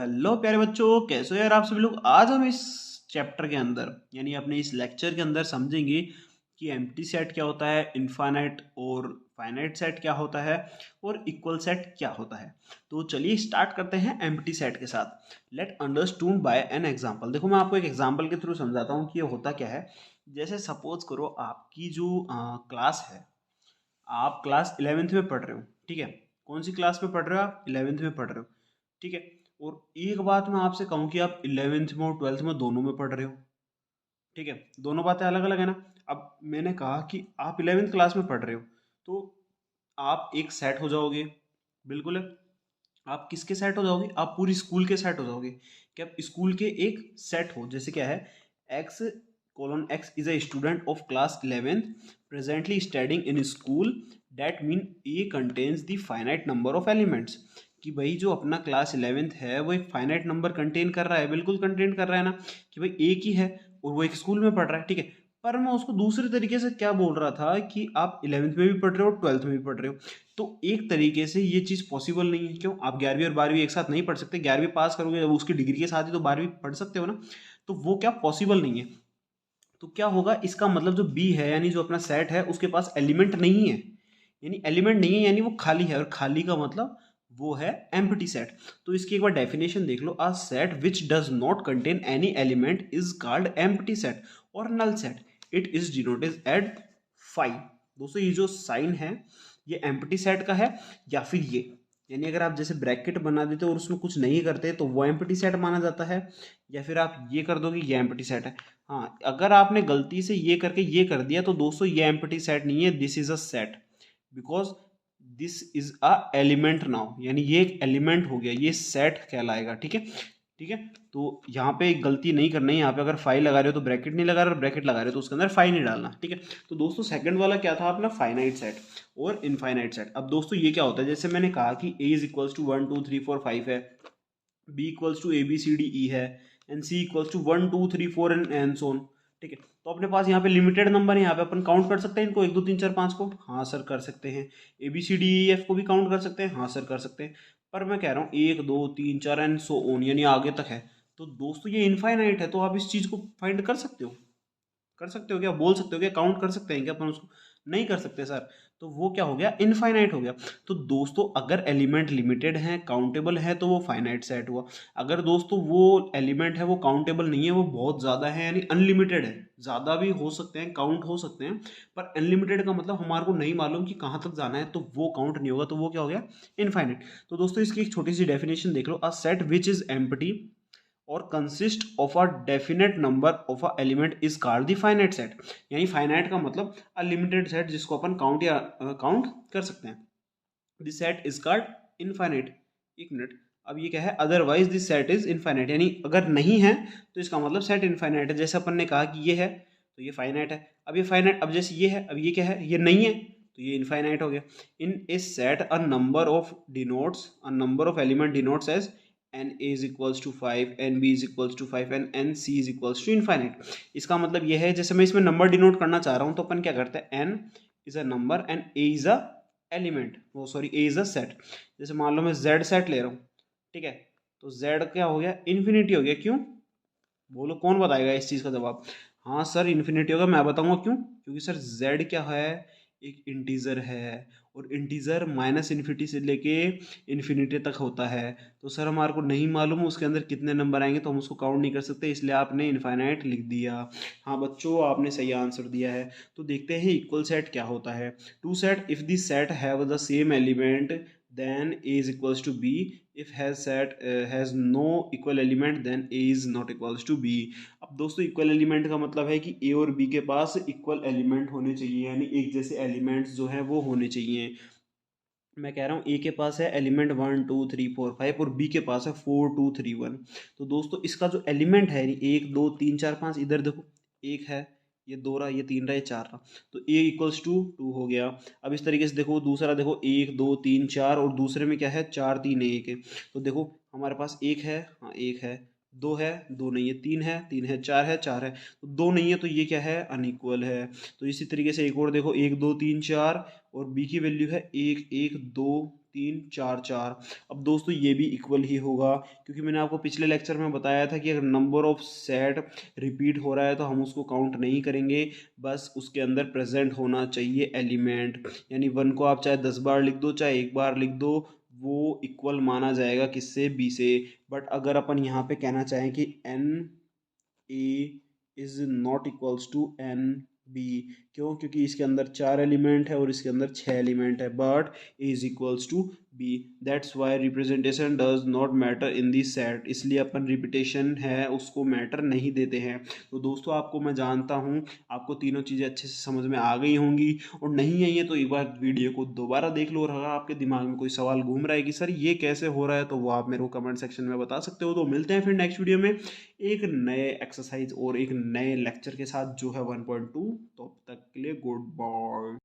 Hello प्यारे बच्चों, कैसे हो यार आप सभी लोग। आज हम इस चैप्टर के अंदर यानी अपने इस लेक्चर के अंदर समझेंगे कि एम्प्टी सेट क्या होता है, इनफाइनाइट और फाइनाइट सेट क्या होता है और इक्वल सेट क्या होता है। तो चलिए स्टार्ट करते हैं एम्प्टी सेट के साथ। Let understood by an example. देखो मैं आपको एक एग्जांपल के थ्रू समझाता हूँ कि ये होता क्या है। जैसे सपोज करो आपकी जो क्लास है, आप क्लास 11th में पढ़ रहे हो, ठीक है। कौन सी क्लास में पढ़ रहे हो आप? 11th में पढ़ रहे हो, ठीक है। और एक बात मैं आपसे कहूँ कि आप 11th में और 12th में दोनों में पढ़ रहे हो, ठीक है। दोनों बातें अलग अलग है ना। अब मैंने कहा कि आप 11th क्लास में पढ़ रहे हो तो आप एक सेट हो जाओगे, बिल्कुल है। आप किसके सेट हो जाओगे? आप पूरी स्कूल के सेट हो जाओगे कि आप स्कूल के एक सेट हो। जैसे क्या है, x colon x is a student of class 11th presently studying in school. That mean A contains the finite number of elements. कि भाई जो अपना क्लास 11th है वो एक फाइनाइट नंबर कंटेन कर रहा है, बिल्कुल कंटेन कर रहा है ना। कि भाई एक ही है और वो एक स्कूल में पढ़ रहा है, ठीक है। पर मैं उसको दूसरे तरीके से क्या बोल रहा था कि आप 11th में भी पढ़ रहे हो और 12th में भी पढ़ रहे हो। तो एक तरीके से ये चीज़ पॉसिबल नहीं है। क्यों? आप 11वीं और 12वीं एक साथ नहीं पढ़ सकते। 11वीं पास करोगे जब उसकी डिग्री के साथ ही तो 12वीं पढ़ सकते हो ना। तो वो क्या पॉसिबल नहीं है। तो क्या होगा, इसका मतलब जो बी है यानी जो अपना सेट है उसके पास एलिमेंट नहीं है। यानी एलिमेंट नहीं है यानी वो खाली है, और खाली का मतलब वो है एम्प्टी सेट। तो इसकी एक बार डेफिनेशन देख लो। A set which does not contain any element is called empty set और null set. It is denoted at five. दोस्तों ये जो साइन है ये एम्प्टी सेट का है या फिर ये, यानी अगर आप जैसे ब्रैकेट बना देते और उसमें कुछ नहीं करते तो वो एम्प्टी सेट माना जाता है, या फिर आप ये कर दोगे ये एम्प्टी सेट है। हाँ, अगर आपने गलती से ये करके ये कर दिया तो दोस्तों ये एम्प्टी सेट नहीं है, this is a set because this is a element now. यानी ये एक एलिमेंट हो गया, ये सेट कहलाएगा, ठीक है। ठीक है, तो यहाँ पे एक गलती नहीं करना है। यहाँ पे अगर फाइव लगा रहे हो तो ब्रैकेट नहीं लगा रहे, और ब्रैकेट लगा रहे हो तो उसके अंदर फाइव नहीं डालना, ठीक है। तो दोस्तों सेकंड वाला क्या था अपना? फाइनाइट सेट और इनफाइनाइट सेट। अब दोस्तों ये क्या होता है, जैसे मैंने कहा कि ए इज इक्वल्स टू 1 2 3 4 5 है, B equals to A B C D E है, and C equals to 1 2 3 4 and so on, ठीक है। तो अपने पास यहाँ पे लिमिटेड नंबर है, यहाँ पे अपन काउंट कर सकते हैं इनको 1 2 3 4 5 को। हाँ सर कर सकते हैं। A B C D E F को भी काउंट कर सकते हैं। हाँ सर कर सकते हैं। पर मैं कह रहा हूँ 1 2 3 4 एंड सो ऑन, यानी आगे तक है। तो दोस्तों ये इनफाइनाइट है, तो आप इस चीज़ को फाइंड कर सकते हो। कर सकते हो क्या? बोल सकते हो क्या? काउंट कर सकते हैं क्या अपन उसको? नहीं कर सकते सर। तो वो क्या हो गया? इनफाइनाइट हो गया। तो दोस्तों अगर एलिमेंट लिमिटेड है, काउंटेबल है, तो वो फाइनाइट सेट हुआ। अगर दोस्तों वो एलिमेंट है वो काउंटेबल नहीं है, वो बहुत ज़्यादा है यानी अनलिमिटेड है, ज़्यादा भी हो सकते हैं, काउंट हो सकते हैं, पर अनलिमिटेड का मतलब हमारे को नहीं मालूम कि कहाँ तक जाना है, तो वो काउंट नहीं होगा, तो वो क्या हो गया? इनफाइनाइट। तो दोस्तों इसकी एक छोटी सी डेफिनेशन देख लो। A set which is empty और consist of a definite number of a element is called the finite set. यानी फाइनाइट का मतलब अनलिमिटेड सेट जिसको अपन काउंट या काउंट कर सकते हैं। This set is called infinite. एक मिनट, अब ये क्या है? Otherwise this set is infinite, यानी अगर नहीं है तो इसका मतलब सेट इनफाइनाइट है। जैसे अपन ने कहा कि ये है तो ये फाइनाइट है। अब ये फाइनाइट, अब जैसे ये है, अब ये क्या है? ये नहीं है तो ये इनफाइनाइट हो गया। In a set a number of denotes a number of element denotes as N A is equals to 5, N B is equals to 5 and N C is equals to infinite. इसका मतलब ये है, जैसे मैं इसमें number denote करना चाह रहा हूँ तो अपन क्या करते हैं? N is a number and A is a element, वो sorry A is a set. जैसे मान लो मैं जेड सेट ले रहा हूँ, ठीक है। तो जेड क्या हो गया? इन्फिनिटी हो गया। क्यों? बोलो कौन बताएगा इस चीज़ का जवाब? हाँ सर इन्फिनिटी होगा। मैं बताऊंगा क्यों। क्योंकि सर जेड क्या है? एक इंटीजर है, और इंटीजर माइनस इन्फिनिटी से लेके इन्फिनिटी तक होता है। तो सर हमारे को नहीं मालूम उसके अंदर कितने नंबर आएंगे, तो हम उसको काउंट नहीं कर सकते, इसलिए आपने इनफाइनाइट लिख दिया। हाँ बच्चों आपने सही आंसर दिया है। तो देखते हैं इक्वल सेट क्या होता है। Two set if the set have the same element then a is equals to b. if has set has no equal element then a is not equals to b. अब दोस्तों equal element का मतलब है कि a और b के पास equal element होने चाहिए, यानी एक जैसे एलिमेंट्स जो हैं वो होने चाहिए। मैं कह रहा हूँ ए के पास है एलिमेंट 1 2 3 4 5 और बी के पास है 4 2 3 1। तो दोस्तों इसका जो एलिमेंट है, यानी 1 2 3 4 5, इधर देखो एक है, ये दो रहा, ये तीन रहा, ये चार रहा, तो ए इक्वल्स टू 2 हो गया। अब इस तरीके से देखो दूसरा, देखो 1 2 3 4 और दूसरे में क्या है? 4 3 1 है। तो देखो हमारे पास एक है, हाँ एक है, दो है, दो नहीं है, तीन है, तीन है, चार है, चार है, तो दो नहीं है, तो ये क्या है? अनइक्वल है। तो इसी तरीके से एक और देखो 1 2 3 4 और बी की वैल्यू है 1 1 2 3 4 4। अब दोस्तों ये भी इक्वल ही होगा, क्योंकि मैंने आपको पिछले लेक्चर में बताया था कि अगर नंबर ऑफ सेट रिपीट हो रहा है तो हम उसको काउंट नहीं करेंगे, बस उसके अंदर प्रेजेंट होना चाहिए एलिमेंट। यानी 1 को आप चाहे 10 बार लिख दो चाहे एक बार लिख दो, वो इक्वल माना जाएगा किससे, बी से। बट अगर अपन यहाँ पे कहना चाहें कि n A is not equals to n B, क्यों, क्योंकि इसके अंदर 4 एलिमेंट है और इसके अंदर 6 एलिमेंट है, but A is equals to B, that's why representation does not matter in this set, इसलिए अपन रिपीटेशन है उसको मैटर नहीं देते हैं। तो दोस्तों आपको मैं जानता हूँ आपको तीनों चीज़ें अच्छे से समझ में आ गई होंगी, और नहीं आई है तो एक बार वीडियो को दोबारा देख लो, और अगर आपके दिमाग में कोई सवाल घूम रहा है कि सर ये कैसे हो रहा है, तो वो आप मेरे को कमेंट सेक्शन में बता सकते हो। तो मिलते हैं फिर नेक्स्ट वीडियो में एक नए एक्सरसाइज और एक नए लेक्चर के साथ जो है 1.2। तो अब तक के लिए गुड बाय।